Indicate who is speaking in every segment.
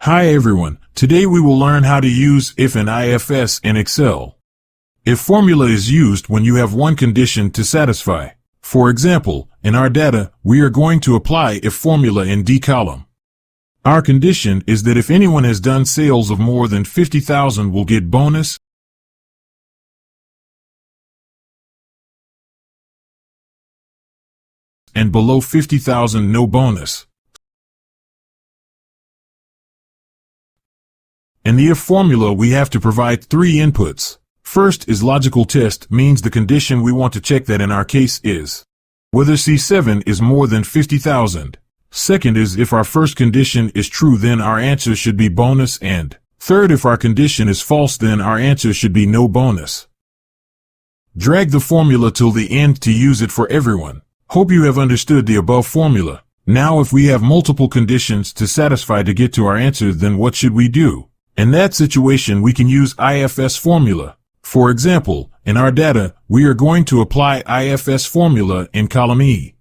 Speaker 1: Hi everyone, today we will learn how to use IF and IFS in Excel. If formula is used when you have one condition to satisfy. For example, in our data, we are going to apply if formula in D column. Our condition is that if anyone has done sales of more than 50,000 will get bonus, and below 50,000 no bonus. In the if formula we have to provide three inputs. First is logical test, means the condition we want to check that in our case is whether C7 is more than 50,000. Second is if our first condition is true then our answer should be bonus, and third if our condition is false then our answer should be no bonus. Drag the formula till the end to use it for everyone. Hope you have understood the above formula. Now if we have multiple conditions to satisfy to get to our answer, then what should we do? In that situation we can use IFS formula. For example, in our data, we are going to apply IFS formula in column E.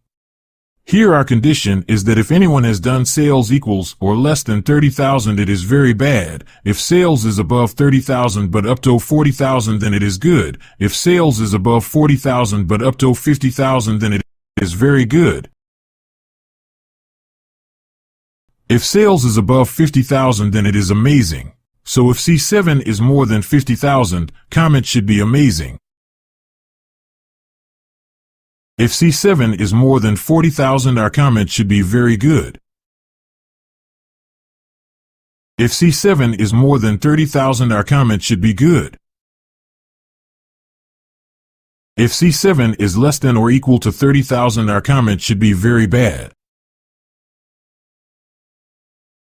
Speaker 1: Here our condition is that if anyone has done sales equals or less than 30,000 it is very bad. If sales is above 30,000 but up to 40,000 then it is good. If sales is above 40,000 but up to 50,000 then it is very good. If sales is above 50,000 then it is amazing. So if C7 is more than 50,000, comment should be amazing. If C7 is more than 40,000, our comment should be very good. If C7 is more than 30,000, our comment should be good. If C7 is less than or equal to 30,000, our comment should be very bad.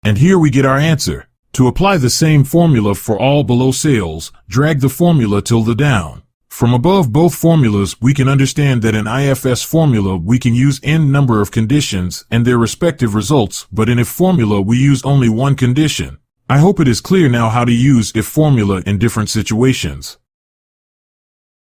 Speaker 1: And here we get our answer. To apply the same formula for all below sales, drag the formula till the down. From above both formulas, we can understand that in IFS formula we can use n number of conditions and their respective results, but in if formula we use only one condition. I hope it is clear now how to use if formula in different situations.